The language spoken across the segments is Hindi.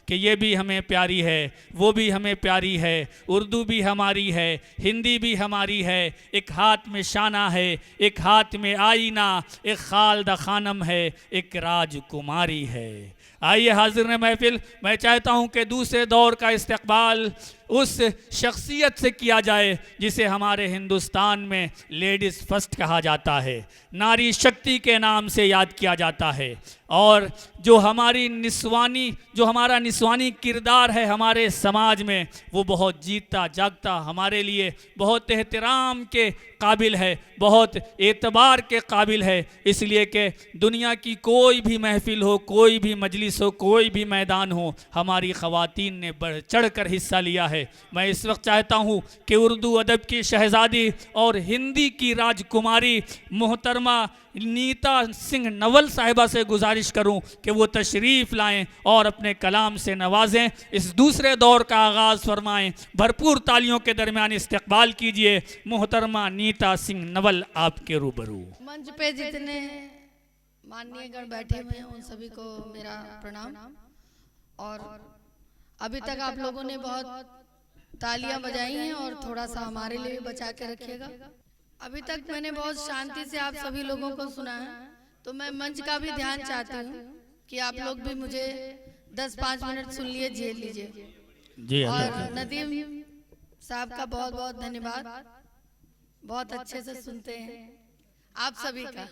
कि ये भी हमें प्यारी है, वो भी हमें प्यारी है, उर्दू भी हमारी है, हिंदी भी हमारी है। एक हाथ में शाना है, एक हाथ में आईना, एक खालदा खानम है, एक राजकुमारी है। आइए हाज़िर महफिल, मैं चाहता हूँ कि दूसरे दौर का इस्तकबाल उस शख्सियत से किया जाए जिसे हमारे हिंदुस्तान में लेडीज़ फर्स्ट कहा जाता है, नारी शक्ति के नाम से याद किया जाता है। और जो हमारा निस्वानी किरदार है हमारे समाज में, वो बहुत जीता जागता हमारे लिए बहुत एहतराम के काबिल है, बहुत एतबार के काबिल है। इसलिए कि दुनिया की कोई भी महफिल हो, कोई भी मजलिस हो, कोई भी मैदान हो, हमारी ख़वातीन ने बढ़ चढ़ कर हिस्सा लिया है। मैं इस वक्त चाहता हूँ कि उर्दू अदब की शहज़ादी और हिंदी की राजकुमारी मोहतरमा नीता सिंह नवल साहिबा से गुजारिश करूं कि वो तशरीफ़ लाएं और अपने कलाम से नवाजें, इस दूसरे दौर का आगाज़ फरमाएं। भरपूर तालियों के दरमियान इस्तकबाल कीजिए मोहतरमा नीता सिंह नवल आपके रूबरू। मंच पे जितने माननीय गण बैठे हुए हैं उन सभी को मेरा प्रणाम। और अभी तक आप लोगों ने बहुत तालियां बजाई हैं और थोड़ा सा हमारे लिए भी बचा के रखिएगा। अभी तक मैंने बहुत शांति से आप सभी लोगों को सुना है, तो मैं मंच का भी ध्यान चाहती हूँ कि आप लोग भी मुझे 10-5 मिनट सुन लिए, झेल लीजिए। और नदीम साहब का बहुत बहुत धन्यवाद, बहुत अच्छे से सुनते हैं आप सभी का।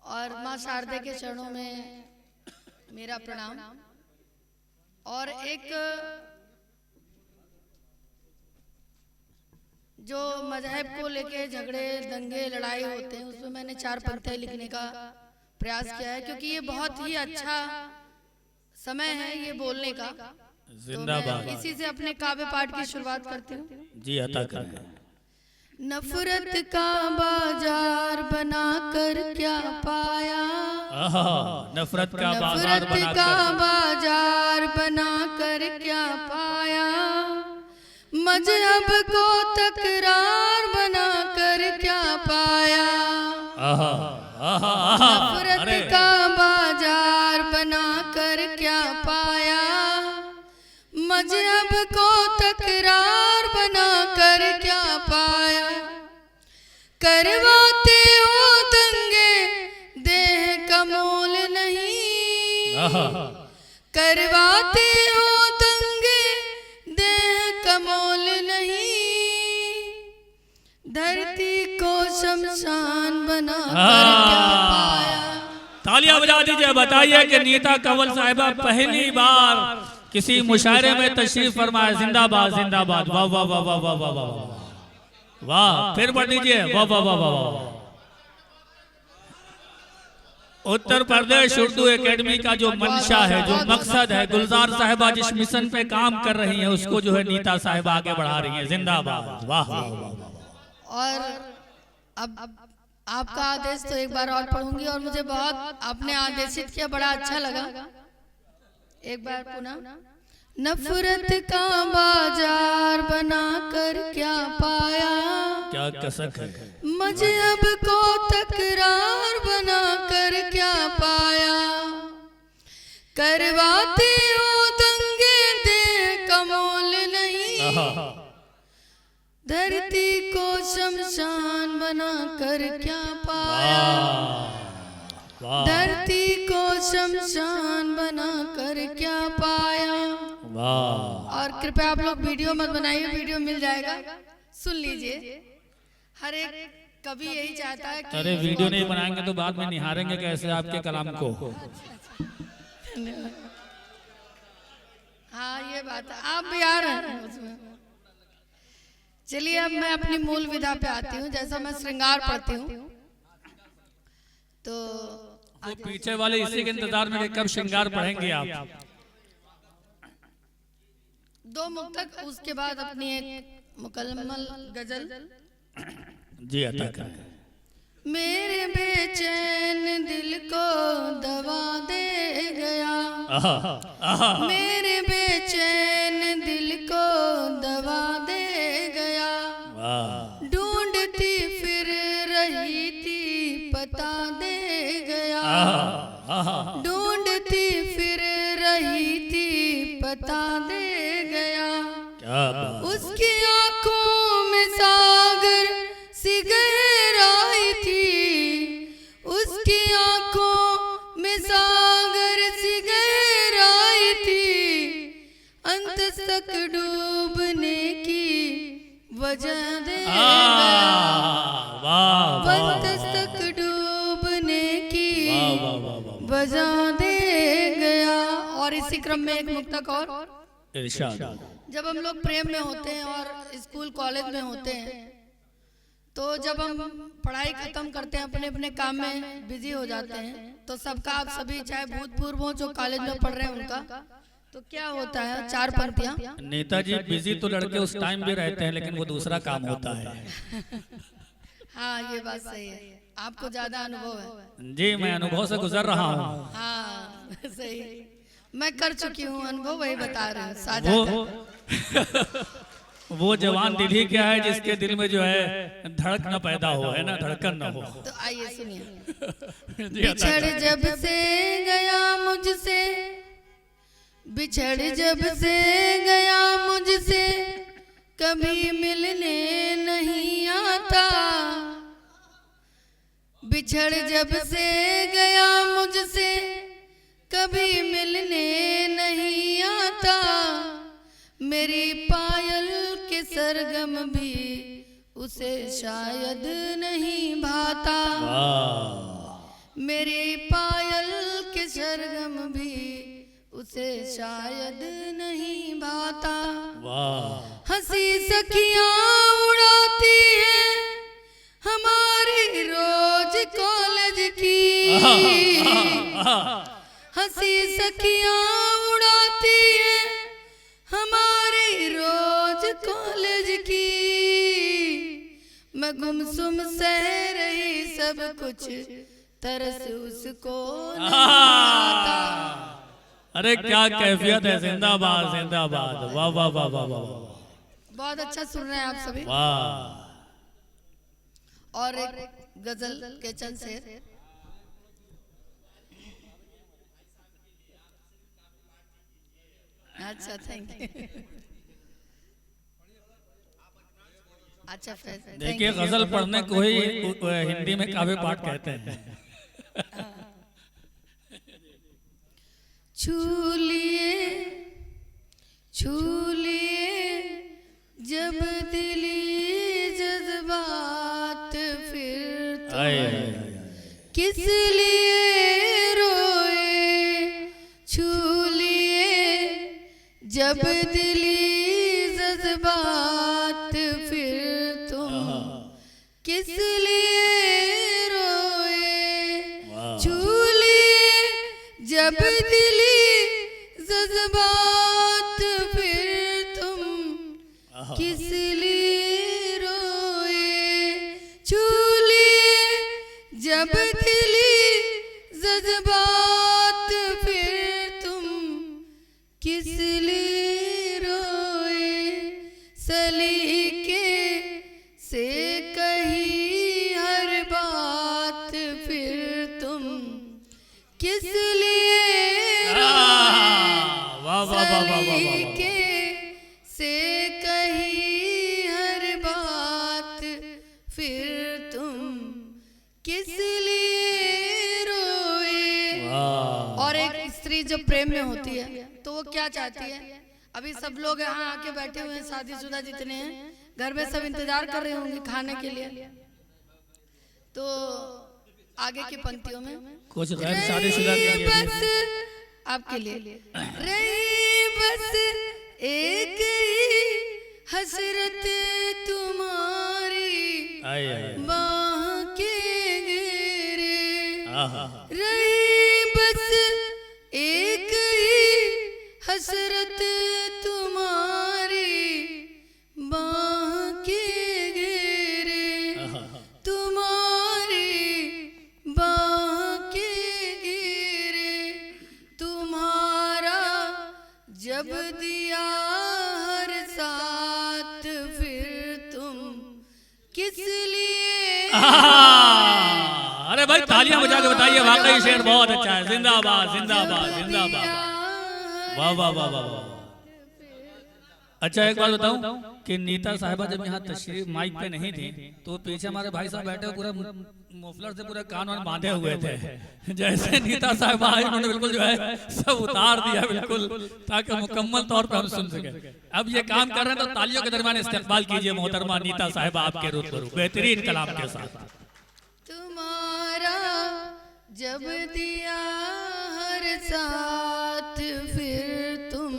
और माँ शारदे के चरणों में मेरा प्रणाम। और एक जो मजहब को लेके झगड़े दंगे लड़ाई होते हैं, उसमें मैंने 4 पंक्तियां लिखने का प्रयास किया है, क्योंकि ये बहुत ही अच्छा समय है ये बोलने का। जिंदाबाद। तो इसी से अपने काव्य पाठ की शुरुआत करती हूँ। जी अता करें। नफरत का बाजार बनाकर क्या पाया, नफरत का बाजार बनाकर क्या पाया, मजहब को तकरार बनाकर क्या पाया, नफरत का बाजार बनाकर क्या पाया, मजहब को तकरार बनाकर क्या पाया, करवाते हो दंगे देह का मोल नहीं, करवाते हो दंगे देह का मोल नहीं, धरती को शमशान बनाकर क्या पाया। तालियां बजा दीजिए, बताइए कि नीता कंवल साहिबा पहली बार किसी मुशायरे में तशरीफ फरमाए। जिंदाबाद जिंदाबाद, वाह वाह वाह वाह वाह वाह वाह, फिर बढ़ दीजिए, वाह वाह वाह वाह। उत्तर प्रदेश उर्दू एकेडमी का जो मंशा है, जो मकसद है, गुलजार साहिबा जिस मिशन पे काम कर रही हैं, उसको जो है नीता साहिबा आगे बढ़ा रही हैं। जिंदाबाद, वाह वाह वाह। और अब आपका आदेश तो एक बार और पढ़ूंगी, और मुझे बहुत आपने आदेशित किया, बड़ा अच्छा लगा। एक बार पुनः। नफरत का बाजार बनाकर क्या पाया, क्या कसक है, मजहब को तकरार बनाकर क्या पाया, करवाते हो दंगे देह का मोल नहीं, धरती को शमशान बनाकर क्या पाया, धरती को शमशान बनाकर क्या पाया। और कृपया आप लोग वीडियो मत बनाइए, वीडियो मिल जाएगा, सुन लीजिए। हर एक कवि यही चाहता है कि अरे वीडियो नहीं बनाएंगे तो बाद में निहारेंगे कैसे आपके कलाम को। हाँ ये बात है, आप भी आ रहे हैं उसमें। चलिए अब मैं अपनी मूल विधा पे आती हूँ। जैसा मैं श्रृंगार पढ़ती हूँ, तो पीछे वाले इसी के इंतजार में कब श्रृंगार पढ़ेंगे आप। 2 मुक्तक, उसके बाद अपनी एक मुकम्मल गजल। जी अता करें। मेरे बेचैन दिल को दवा दे गया, मेरे बेचैन दिल को दवा दे गया, ढूंढती फिर रही थी पता दे गया, ढूंढती फिर रही बता दे गया। क्या बात। उसकी आंखों में सागर सी गहराई थी, उसकी आंखों में सागर सी गहराई थी, अंत तक डूबने की वजह दे अंत तक डूबने की वजह दे गया। और इसी क्रम में एक मुक्तक और इरशाद। जब हम लोग प्रेम में होते हैं और स्कूल कॉलेज में होते हैं, तो जब हम पढ़ाई खत्म करते हैं, अपने अपने काम में बिजी हो जाते हैं, तो सबका आप सभी चाहे भूतपूर्व हो जो कॉलेज में पढ़ रहे हैं उनका, तो क्या होता है, चार पंक्तियां। नेताजी बिजी तो लड़के उस टाइम भी रहते हैं, लेकिन वो दूसरा काम होता है। हाँ ये बात सही है, आपको ज्यादा अनुभव है। जी मैं अनुभव से गुजर रहा हूँ। हाँ सही, मैं कर चुकी हूँ अनुभव, वही बता रहे हैं साझा। वो जवान दिल ही क्या है जिसके दिल में जो है धड़क न पैदा हो, है ना, धड़कन न हो। तो आइए सुनिए। बिछड़ जब से गया मुझसे, बिछड़ जब से गया मुझसे, कभी मिलने नहीं आता। बिछड़ जब से गया मुझसे, कभी मिलने नहीं आता। मेरी पायल के सरगम भी उसे शायद नहीं भाता। मेरी पायल के सरगम भी उसे शायद नहीं भाता। हंसी सखियां उड़ाती हैं हमारी रोज कॉलेज की, हंसी सखियां उड़ाती हैं हमारी रोज कॉलेज की। मैं गुमसुम सह रही सब कुछ, तरस उसको नहीं आता। अरे क्या कैफियत है, जिंदाबाद जिंदाबाद। वाह वाह वाह वाह वाह, बहुत अच्छा सुन रहे हैं आप सभी। वाह। और एक गजल के चंद शेर। अच्छा थैंक यू। अच्छा देखिए गजल पढ़ने को ही हिंदी में काव्य पाठ कहते हैं। छू लिए जब दिली जज्बात, फिर तो किस लिए रोए। छू लिए जब दिली जज्बात, फिर तुम किस लिए रोए। छू लिए जब दिली जज्बात, फिर तुम किस लिए रोए। छू लिए जब दिली जज्बात, फिर तुम किस लिए रोए। सलीके से कही हर बात, फिर तुम किस लिए सलीके से कही हर बात, फिर तुम किस लिए रोए। और एक स्त्री जब प्रेम में होती है तो वो क्या चाहती है। अभी सब लोग यहाँ आके बैठे हुए हैं, शादीशुदा जितने हैं, घर में सब इंतजार कर रहे होंगे खाने के लिए। तो आगे की पंक्तियों में कुछ गैर शादीशुदा बस आपके लिए रही बस एक ही हसरत तुम्हारी बाह के घेरे। रही बस एक ही हसरत तुम्हारी बाह के घेरे। तुम्हारी बाह के घेरे। तुम्हारा जब दिया हर साथ, फिर तुम किस लिए। अरे भाई तालियां बजा के बताइए, वाकई शेर बहुत अच्छा है। जिंदाबाद जिंदाबाद जिंदाबाद। वाह वाह वाह वाह। अच्छा एक बात बताऊं कि नीता साहिबा जब यहाँ तशरीफ माइक पे नहीं थी तो पीछे हमारे भाई साहब बैठे पूरा मुफलर से पूरे कान वान बांधे हुए थे। जैसे नीता साहिबा आई उन्होंने बिल्कुल जो है सब उतार दिया बिल्कुल, ताकि मुकम्मल तौर पर हम सुन सके। अब ये काम कर रहे हैं तो तालियों के दरमियान इस्तेकबाल कीजिए मोहतरमा नीता साहिबा आपके रूबरू बेहतरीन कलाम के साथ। तुम्हारा जब दिया हर साथ फिर तुम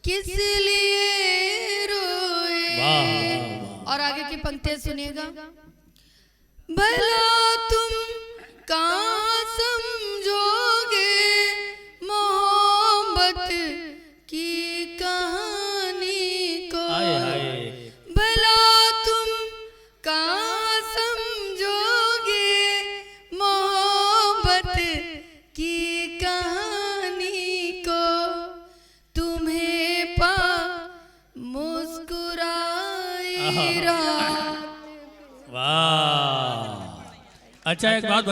किस लिए रोए। और आगे की पंक्तियां सुनिएगा। भला तुम कहाँ समझोगे मोहब्बत की कहानी को। भला तुम कहाँ समझोगे मोहब्बत की कहानी को। तुम्हें पा मुस्कुराई रात। वाह। अच्छा एक बात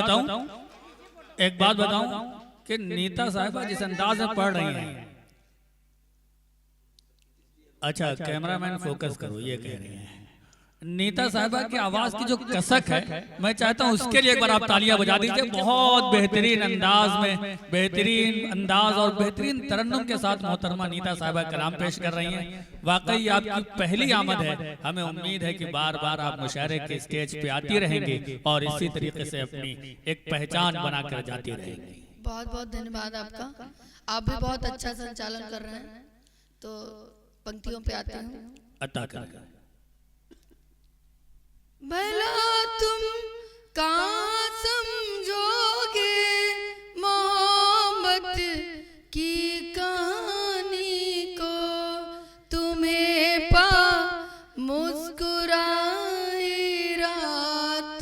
बताऊं कि नीता साहिबा जिस अंदाज में पढ़ रही हैं। अच्छा कैमरामैन फोकस करो, ये कह रही हैं नीता साहिबा की आवाज की जो कसक है, मैं चाहता हूं उसके लिए एक बार आप तालियां बजा दीजिए। बहुत बेहतरीन अंदाज में, बेहतरीन अंदाज और बेहतरीन तरन्नुम के साथ मोहतरमा नीता साहिबा कलाम पेश कर रही हैं। वाकई आपकी पहली आमद है। हमें उम्मीद है कि बार बार आप मुशायरे के स्टेज पे आती रहेंगी और इसी तरीके से अपनी एक पहचान बनाकर जाती रहेंगी। बहुत बहुत धन्यवाद आपका। आप भी बहुत अच्छा संचालन कर रहे हैं। तो पंक्तियों पे आते हैं। अता कर। भला तुम कहाँ समझोगे मोहब्बत की कहानी को। तुम्हें पा मुस्कुराई रात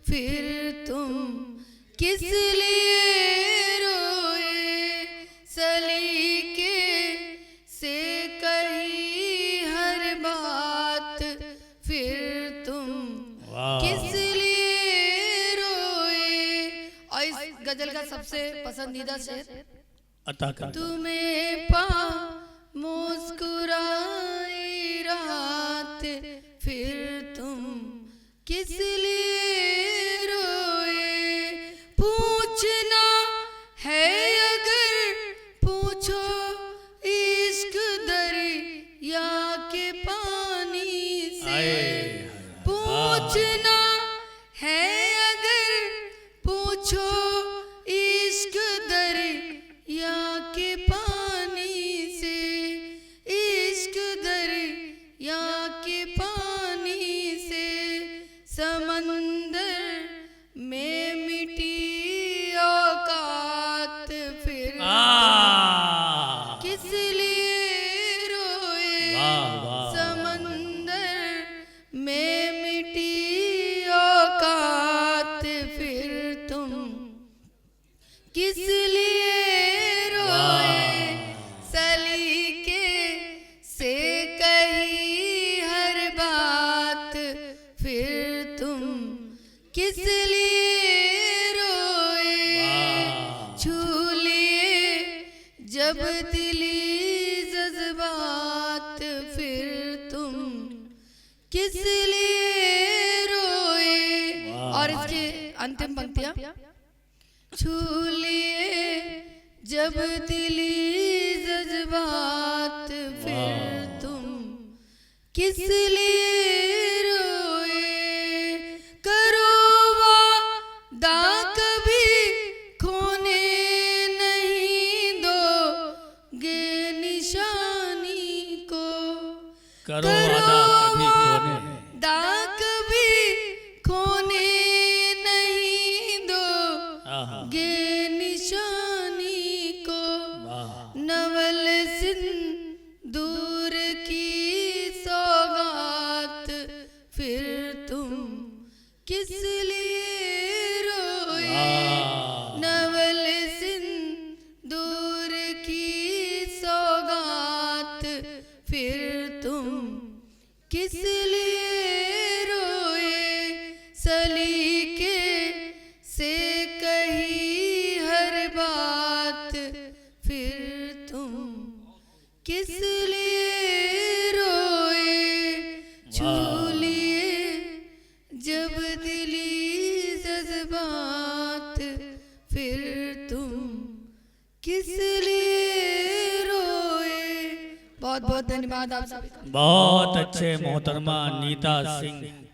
फिर तुम किस लिए रोए। सलीके से कही हर बात फिर तुम किस लिए रोए। और इस गजल का सबसे पसंदीदा शेर अता कर। तुम्हें पा मुस्कुराई रात फिर तुम किस लिए रोए। पूछना है अगर पूछो इश्क दरिया के पानी से। पूछना है अगर पूछो इश्क दरिया के पानी से। इश्क दरिया के पानी से समंदर में मिटी औकात फिर किस लिए रोए। समंदर में मिटी औकात फिर तुम किस लिए रोए। सलीके से कही हर बात फिर तुम किस लिए रोए। छू लिए जब दिली जज्बात फिर तुम किस लिए रोए। और इसकी अंतिम पंक्तियां। छू लिए जब दिली जज्बात फिर तुम किस लिए रोए। करो वादा कभी खोने नहीं दोगे निशानी को। करो दा कभी खोने नहीं दोगे निशानी को। नवल सिंदूर की सौगात फिर तुम किस लिए रोए। नवल सिंदूर की सौगात फिर तुम किस लिए रोए। सलीके से कही हर बात फिर तुम किस लिए फिर तुम किस लिए रोए। बहुत बहुत धन्यवाद आप सभी का। बहुत अच्छे मोहतरमा नीता सिंह।